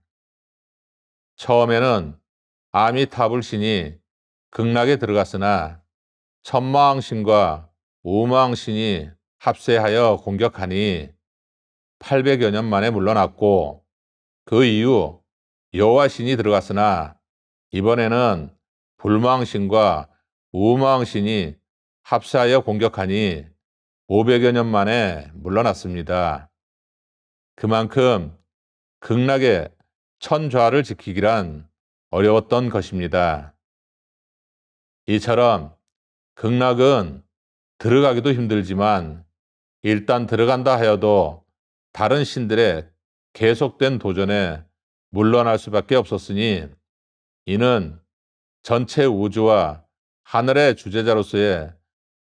처음에는 아미타불 신이 극락에 들어갔으나 천마왕 신과 우마왕 신이 합세하여 공격하니 800여 년 만에 물러났고 그 이후 여호와 신이 들어갔으나 이번에는 불마왕 신과 우마왕 신이 합세하여 공격하니 500여 년 만에 물러났습니다. 그만큼 극락의 천좌를 지키기란 어려웠던 것입니다. 이처럼 극락은 들어가기도 힘들지만 일단 들어간다 하여도 다른 신들의 계속된 도전에 물러날 수밖에 없었으니 이는 전체 우주와 하늘의 주재자로서의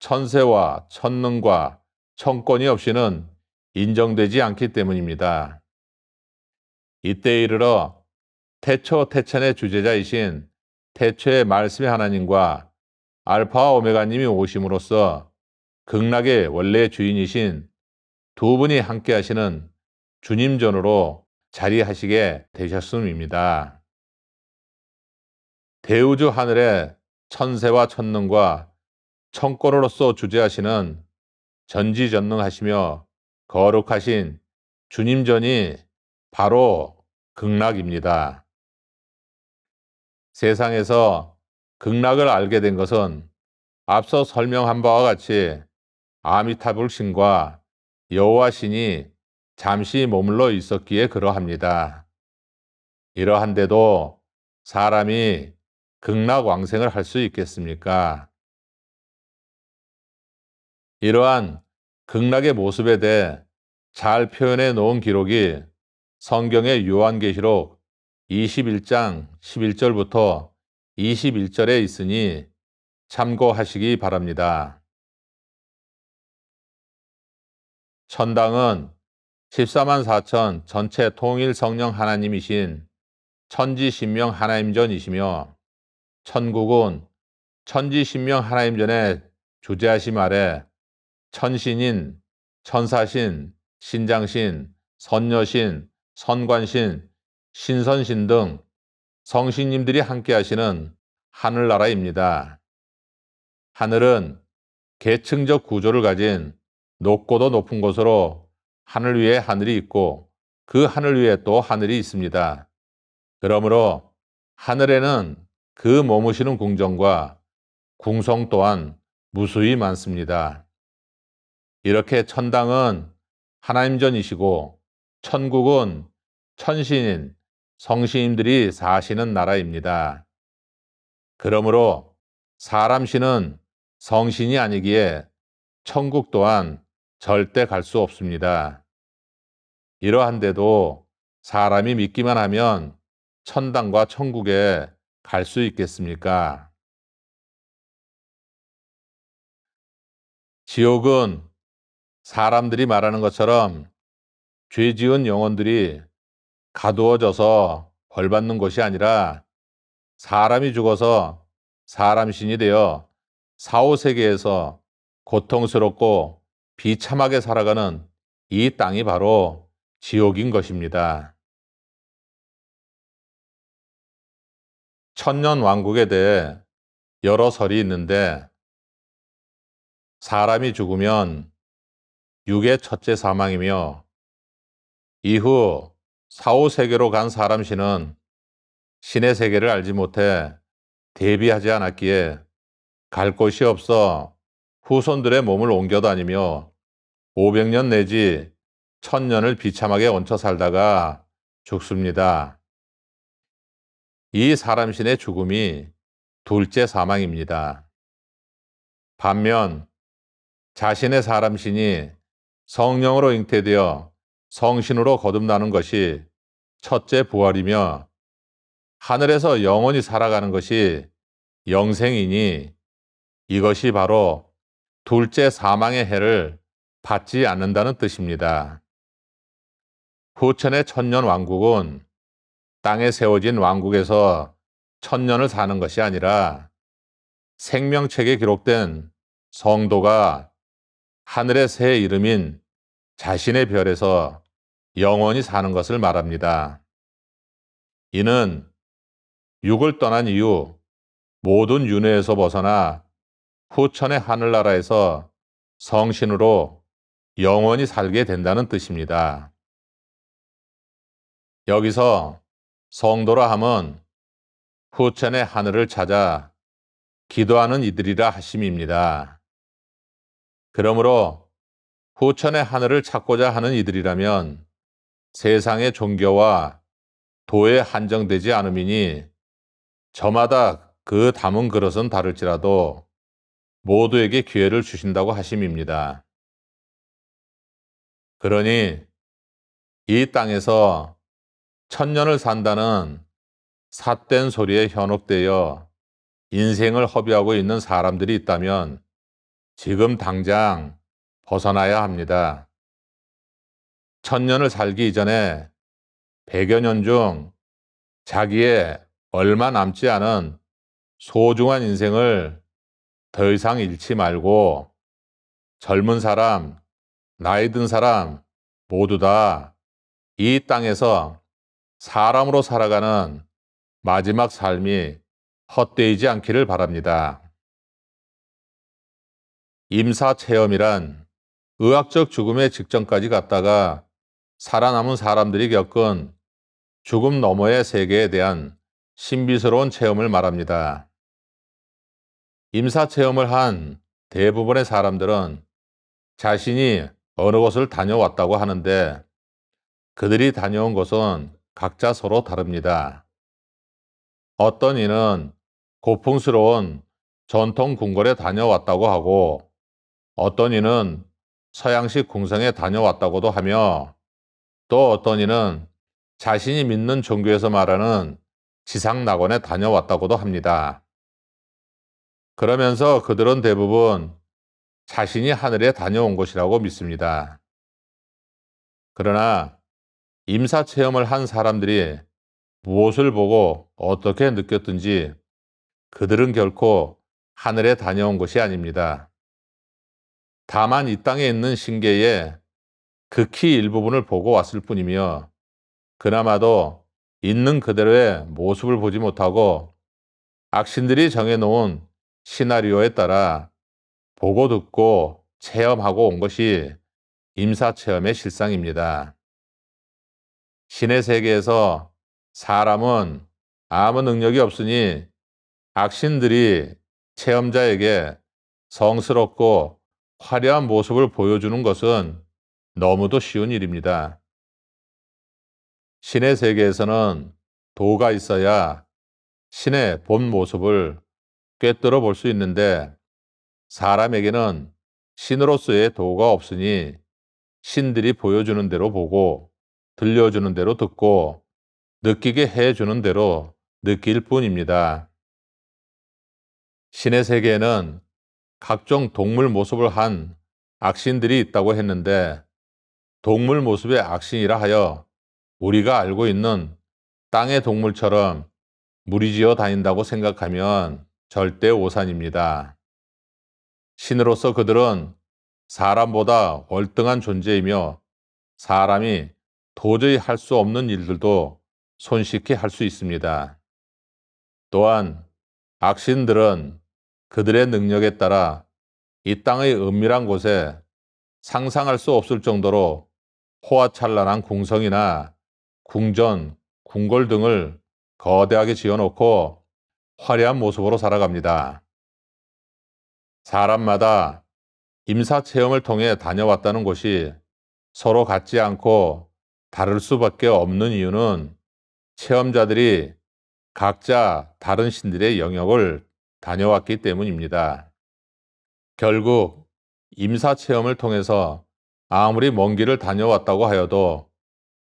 천세와 천능과 천권이 없이는 인정되지 않기 때문입니다. 이때에 이르러 태초 태천의 주재자이신 태초의 말씀의 하나님과 알파와 오메가님이 오심으로써 극락의 원래 주인이신 두 분이 함께 하시는 주님전으로 자리하시게 되셨음입니다. 대우주 하늘의 천세와 천능과 천권으로서 주재하시는 전지전능하시며 거룩하신 주님전이 바로 극락입니다. 세상에서 극락을 알게 된 것은 앞서 설명한 바와 같이 아미타불 신과 여호와 신이 잠시 머물러 있었기에 그러합니다. 이러한데도 사람이 극락 왕생을 할 수 있겠습니까? 이러한 극락의 모습에 대해 잘 표현해 놓은 기록이 성경의 요한계시록 21장 11절부터 21절에 있으니 참고하시기 바랍니다. 천당은 14만 4천 전체 통일 성령 하나님이신 천지신명 하나님전이시며 천국은 천지신명 하나님전에 주재하심 아래 천신인, 천사신, 신장신, 선녀신, 선관신, 신선신 등 성신님들이 함께 하시는 하늘나라입니다. 하늘은 계층적 구조를 가진 높고도 높은 곳으로 하늘 위에 하늘이 있고 그 하늘 위에 또 하늘이 있습니다. 그러므로 하늘에는 그 머무시는 궁정과 궁성 또한 무수히 많습니다. 이렇게 천당은 하나님전이시고 천국은 천신인, 성신님들이 사시는 나라입니다. 그러므로 사람 신은 성신이 아니기에 천국 또한 절대 갈 수 없습니다. 이러한데도 사람이 믿기만 하면 천당과 천국에 갈 수 있겠습니까? 지옥은 사람들이 말하는 것처럼 죄 지은 영혼들이 가두어져서 벌 받는 곳이 아니라 사람이 죽어서 사람 신이 되어 사후세계에서 고통스럽고 비참하게 살아가는 이 땅이 바로 지옥인 것입니다. 천년 왕국에 대해 여러 설이 있는데 사람이 죽으면 육의 첫째 사망이며 이후 사후세계로 간 사람 신은 신의 세계를 알지 못해 대비하지 않았기에 갈 곳이 없어 후손들의 몸을 옮겨 다니며 500년 내지 1000년을 비참하게 얹혀 살다가 죽습니다. 이 사람신의 죽음이 둘째 사망입니다. 반면 자신의 사람신이 성령으로 잉태되어 성신으로 거듭나는 것이 첫째 부활이며 하늘에서 영원히 살아가는 것이 영생이니 이것이 바로 둘째 사망의 해를 받지 않는다는 뜻입니다. 후천의 천년 왕국은 땅에 세워진 왕국에서 천년을 사는 것이 아니라 생명책에 기록된 성도가 하늘의 새 이름인 자신의 별에서 영원히 사는 것을 말합니다. 이는 육을 떠난 이후 모든 윤회에서 벗어나 후천의 하늘나라에서 성신으로 영원히 살게 된다는 뜻입니다. 여기서 성도라 함은 후천의 하늘을 찾아 기도하는 이들이라 하심입니다. 그러므로 후천의 하늘을 찾고자 하는 이들이라면 세상의 종교와 도에 한정되지 않음이니 저마다 그 담은 그릇은 다를지라도 모두에게 기회를 주신다고 하심입니다. 그러니 이 땅에서 천년을 산다는 삿된 소리에 현혹되어 인생을 허비하고 있는 사람들이 있다면 지금 당장 벗어나야 합니다. 천년을 살기 이전에 100여 년 중 자기의 얼마 남지 않은 소중한 인생을 더 이상 잃지 말고 젊은 사람, 나이 든 사람 모두 다 이 땅에서 사람으로 살아가는 마지막 삶이 헛되이지 않기를 바랍니다. 임사체험이란 의학적 죽음의 직전까지 갔다가 살아남은 사람들이 겪은 죽음 너머의 세계에 대한 신비스러운 체험을 말합니다. 임사체험을 한 대부분의 사람들은 자신이 어느 곳을 다녀왔다고 하는데 그들이 다녀온 곳은 각자 서로 다릅니다. 어떤 이는 고풍스러운 전통 궁궐에 다녀왔다고 하고 어떤 이는 서양식 궁성에 다녀왔다고도 하며 또 어떤 이는 자신이 믿는 종교에서 말하는 지상낙원에 다녀왔다고도 합니다. 그러면서 그들은 대부분 자신이 하늘에 다녀온 것이라고 믿습니다. 그러나 임사체험을 한 사람들이 무엇을 보고 어떻게 느꼈든지 그들은 결코 하늘에 다녀온 것이 아닙니다. 다만 이 땅에 있는 신계의 극히 일부분을 보고 왔을 뿐이며 그나마도 있는 그대로의 모습을 보지 못하고 악신들이 정해놓은 시나리오에 따라 보고 듣고 체험하고 온 것이 임사체험의 실상입니다. 신의 세계에서 사람은 아무 능력이 없으니 악신들이 체험자에게 성스럽고 화려한 모습을 보여주는 것은 너무도 쉬운 일입니다. 신의 세계에서는 도가 있어야 신의 본 모습을 꿰뚫어 볼 수 있는데 사람에게는 신으로서의 도가 없으니 신들이 보여주는 대로 보고 들려주는 대로 듣고 느끼게 해주는 대로 느낄 뿐입니다. 신의 세계에는 각종 동물 모습을 한 악신들이 있다고 했는데 동물 모습의 악신이라 하여 우리가 알고 있는 땅의 동물처럼 무리지어 다닌다고 생각하면 절대 오산입니다. 신으로서 그들은 사람보다 월등한 존재이며 사람이 도저히 할 수 없는 일들도 손쉽게 할 수 있습니다. 또한 악신들은 그들의 능력에 따라 이 땅의 은밀한 곳에 상상할 수 없을 정도로 호화찬란한 궁성이나 궁전, 궁궐 등을 거대하게 지어놓고 화려한 모습으로 살아갑니다. 사람마다 임사체험을 통해 다녀왔다는 곳이 서로 같지 않고 다를 수밖에 없는 이유는 체험자들이 각자 다른 신들의 영역을 다녀왔기 때문입니다. 결국 임사체험을 통해서 아무리 먼 길을 다녀왔다고 하여도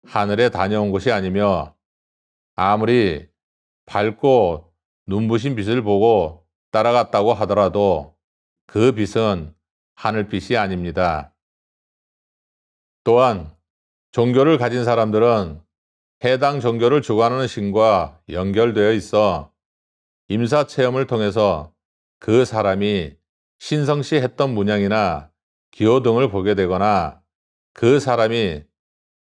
하늘에 다녀온 것이 아니며 아무리 밝고 눈부신 빛을 보고 따라갔다고 하더라도 그 빛은 하늘빛이 아닙니다. 또한 종교를 가진 사람들은 해당 종교를 주관하는 신과 연결되어 있어 임사체험을 통해서 그 사람이 신성시 했던 문양이나 기호 등을 보게 되거나 그 사람이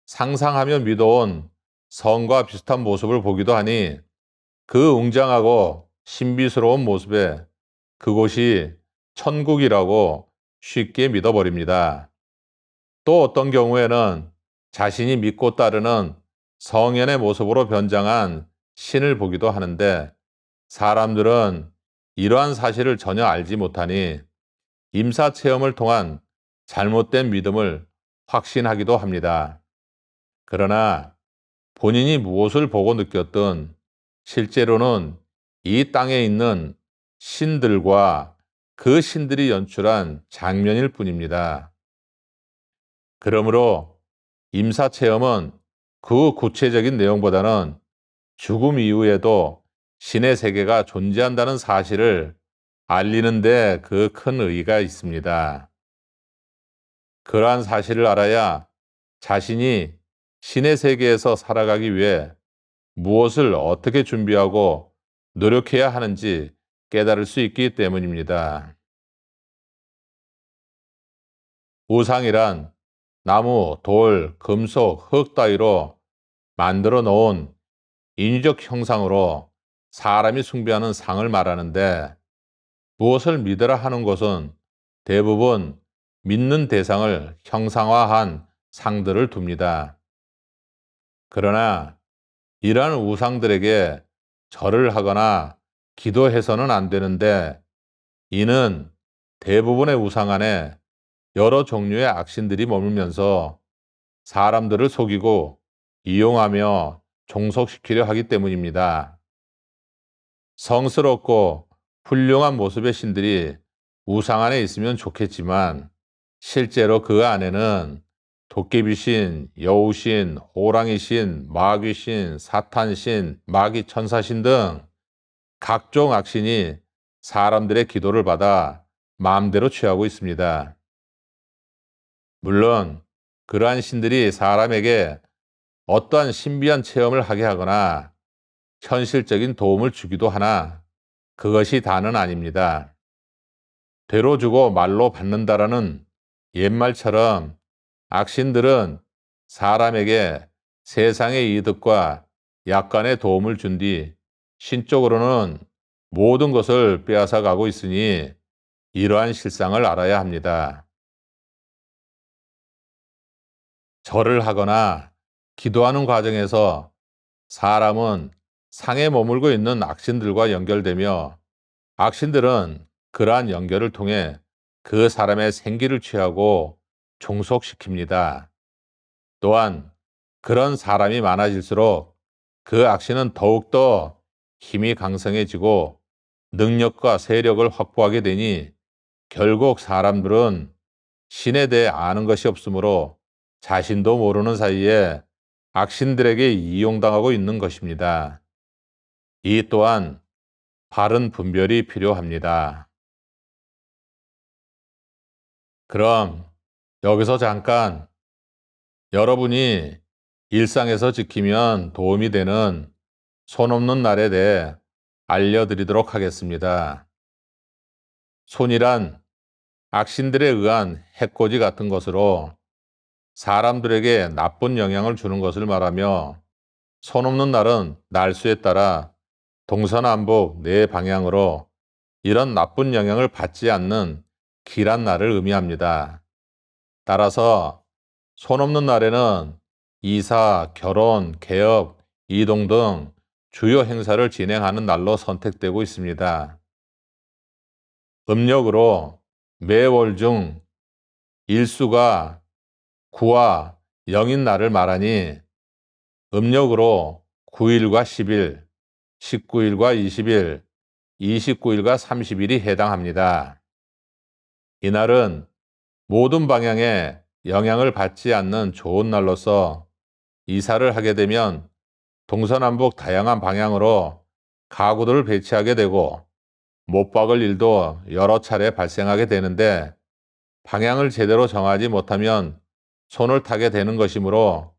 상상하며 믿어온 성과 비슷한 모습을 보기도 하니 그 웅장하고 신비스러운 모습에 그곳이 천국이라고 쉽게 믿어버립니다. 또 어떤 경우에는 자신이 믿고 따르는 성현의 모습으로 변장한 신을 보기도 하는데 사람들은 이러한 사실을 전혀 알지 못하니 임사체험을 통한 잘못된 믿음을 확신하기도 합니다. 그러나 본인이 무엇을 보고 느꼈든 실제로는 이 땅에 있는 신들과 그 신들이 연출한 장면일 뿐입니다. 그러므로 임사체험은 그 구체적인 내용보다는 죽음 이후에도 신의 세계가 존재한다는 사실을 알리는 데 그 큰 의의가 있습니다. 그러한 사실을 알아야 자신이 신의 세계에서 살아가기 위해 무엇을 어떻게 준비하고 노력해야 하는지 깨달을 수 있기 때문입니다. 우상이란 나무, 돌, 금속, 흙 따위로 만들어 놓은 인위적 형상으로 사람이 숭배하는 상을 말하는데 무엇을 믿으라 하는 것은 대부분 믿는 대상을 형상화한 상들을 둡니다. 그러나 이러한 우상들에게 절을 하거나 기도해서는 안 되는데 이는 대부분의 우상 안에 여러 종류의 악신들이 머물면서 사람들을 속이고 이용하며 종속시키려 하기 때문입니다. 성스럽고 훌륭한 모습의 신들이 우상 안에 있으면 좋겠지만 실제로 그 안에는 도깨비신, 여우신, 호랑이신, 마귀신, 사탄신, 마귀천사신 등 각종 악신이 사람들의 기도를 받아 마음대로 취하고 있습니다. 물론 그러한 신들이 사람에게 어떠한 신비한 체험을 하게 하거나 현실적인 도움을 주기도 하나 그것이 다는 아닙니다. 되로 주고 말로 받는다라는 옛말처럼 악신들은 사람에게 세상의 이득과 약간의 도움을 준 뒤 신적으로는 모든 것을 빼앗아 가고 있으니 이러한 실상을 알아야 합니다. 절을 하거나 기도하는 과정에서 사람은 상에 머물고 있는 악신들과 연결되며 악신들은 그러한 연결을 통해 그 사람의 생기를 취하고 종속시킵니다. 또한 그런 사람이 많아질수록 그 악신은 더욱더 힘이 강성해지고 능력과 세력을 확보하게 되니 결국 사람들은 신에 대해 아는 것이 없으므로 자신도 모르는 사이에 악신들에게 이용당하고 있는 것입니다. 이 또한 바른 분별이 필요합니다. 그럼 여기서 잠깐 여러분이 일상에서 지키면 도움이 되는 손 없는 날에 대해 알려드리도록 하겠습니다. 손이란 악신들에 의한 해코지 같은 것으로 사람들에게 나쁜 영향을 주는 것을 말하며, 손 없는 날은 날수에 따라 동서남북 네 방향으로 이런 나쁜 영향을 받지 않는 길한 날을 의미합니다. 따라서 손 없는 날에는 이사, 결혼, 개업, 이동 등 주요 행사를 진행하는 날로 선택되고 있습니다. 음력으로 매월 중 일수가 9와 0인 날을 말하니 음력으로 9일과 10일, 19일과 20일, 29일과 30일이 해당합니다. 이날은 모든 방향에 영향을 받지 않는 좋은 날로서 이사를 하게 되면 동서남북 다양한 방향으로 가구들을 배치하게 되고 못 박을 일도 여러 차례 발생하게 되는데, 방향을 제대로 정하지 못하면 손을 타게 되는 것이므로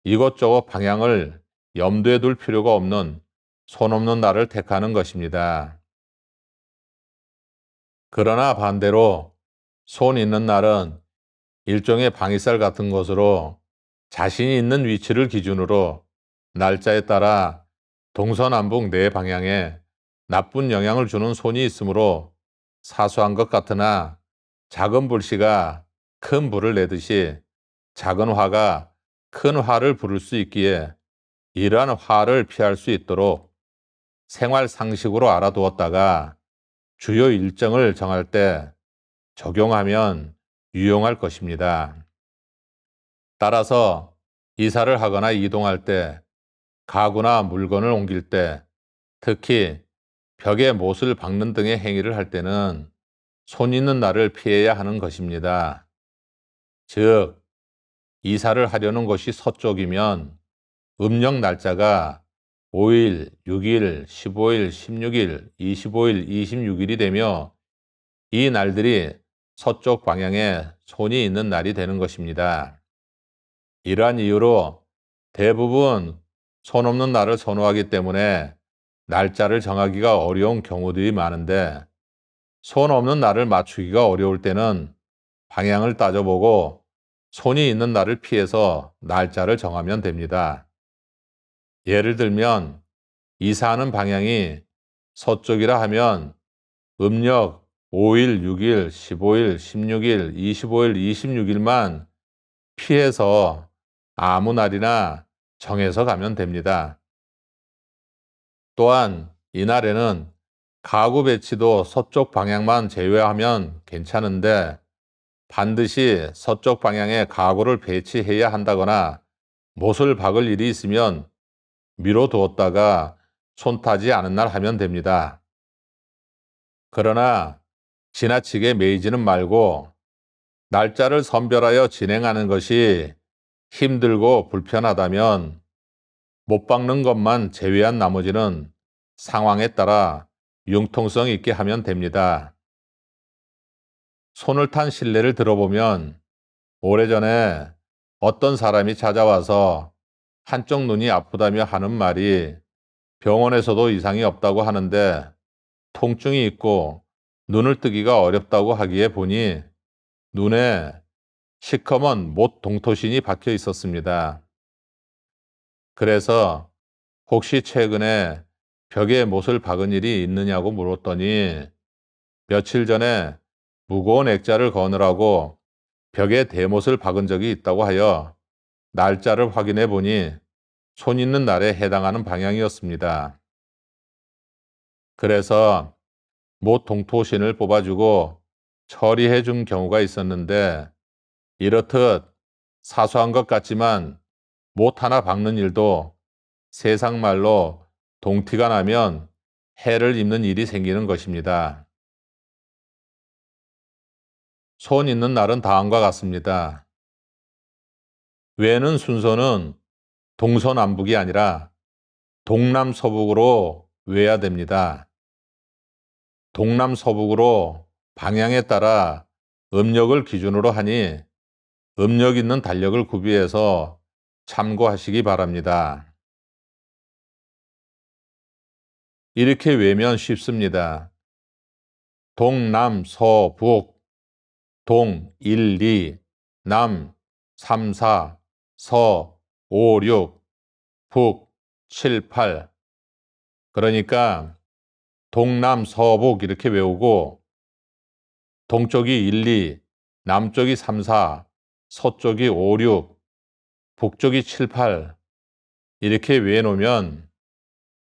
이것저것 방향을 염두에 둘 필요가 없는 손 없는 날을 택하는 것입니다. 그러나 반대로 손 있는 날은 일종의 방이살 같은 것으로 자신이 있는 위치를 기준으로 날짜에 따라 동서남북 네 방향에 나쁜 영향을 주는 손이 있으므로 사소한 것 같으나 작은 불씨가 큰 불을 내듯이 작은 화가 큰 화를 부를 수 있기에, 이러한 화를 피할 수 있도록 생활 상식으로 알아두었다가 주요 일정을 정할 때 적용하면 유용할 것입니다. 따라서 이사를 하거나 이동할 때, 가구나 물건을 옮길 때, 특히 벽에 못을 박는 등의 행위를 할 때는 손 있는 날을 피해야 하는 것입니다. 즉, 이사를 하려는 곳이 서쪽이면 음력 날짜가 5일, 6일, 15일, 16일, 25일, 26일이 되며 이 날들이 서쪽 방향에 손이 있는 날이 되는 것입니다. 이러한 이유로 대부분 손 없는 날을 선호하기 때문에 날짜를 정하기가 어려운 경우들이 많은데, 손 없는 날을 맞추기가 어려울 때는 방향을 따져보고 손이 있는 날을 피해서 날짜를 정하면 됩니다. 예를 들면 이사하는 방향이 서쪽이라 하면 음력 5일, 6일, 15일, 16일, 25일, 26일만 피해서 아무 날이나 정해서 가면 됩니다. 또한 이날에는 가구 배치도 서쪽 방향만 제외하면 괜찮은데, 반드시 서쪽 방향에 가구를 배치해야 한다거나 못을 박을 일이 있으면 미뤄두었다가 손 타지 않은 날 하면 됩니다. 그러나 지나치게 매이지는 말고 날짜를 선별하여 진행하는 것이 힘들고 불편하다면 못 박는 것만 제외한 나머지는 상황에 따라 융통성 있게 하면 됩니다. 손을 탄 실례를 들어보면 오래전에 어떤 사람이 찾아와서 한쪽 눈이 아프다며 하는 말이 병원에서도 이상이 없다고 하는데 통증이 있고 눈을 뜨기가 어렵다고 하기에 보니 눈에 시커먼 못 동토신이 박혀 있었습니다. 그래서 혹시 최근에 벽에 못을 박은 일이 있느냐고 물었더니 며칠 전에 무거운 액자를 거느라고 벽에 대못을 박은 적이 있다고 하여 날짜를 확인해 보니 손 있는 날에 해당하는 방향이었습니다. 그래서 못 동토신을 뽑아주고 처리해 준 경우가 있었는데, 이렇듯 사소한 것 같지만 못 하나 박는 일도 세상 말로 동티가 나면 해를 입는 일이 생기는 것입니다. 손 있는 날은 다음과 같습니다. 외는 순서는 동서남북이 아니라 동남서북으로 외야 됩니다. 동남서북으로 방향에 따라 음력을 기준으로 하니 음력 있는 달력을 구비해서 참고하시기 바랍니다. 이렇게 외면 쉽습니다. 동남서북, 동 1, 2, 남 3, 4, 서 5, 6, 북 7, 8. 그러니까 동남서북 이렇게 외우고 동쪽이 1, 2, 남쪽이 3, 4, 서쪽이 5, 6, 북쪽이 7, 8 이렇게 외워놓으면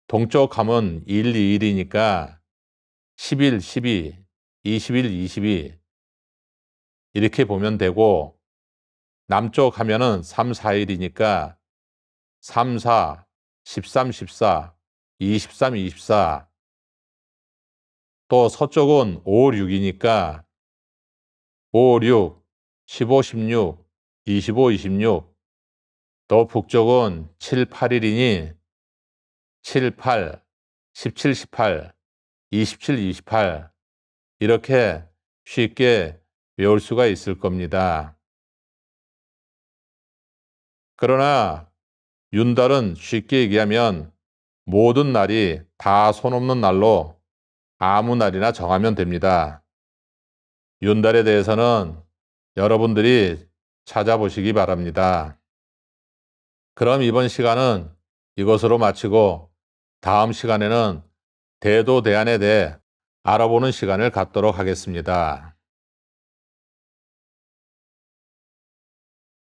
동쪽 하면 1, 2, 1이니까 11, 12, 21, 22 이렇게 보면 되고 남쪽 하면은 3, 4, 1이니까 3, 4, 13, 14, 23, 24 또 서쪽은 5, 6이니까 5, 6, 15, 16, 25, 26 또 북쪽은 7, 8일이니 7, 8, 17, 18, 27, 28 이렇게 쉽게 외울 수가 있을 겁니다. 그러나 윤달은 쉽게 얘기하면 모든 날이 다 손 없는 날로 아무 날이나 정하면 됩니다. 윤달에 대해서는 여러분들이 찾아보시기 바랍니다. 그럼 이번 시간은 이것으로 마치고 다음 시간에는 대도대안에 대해 알아보는 시간을 갖도록 하겠습니다.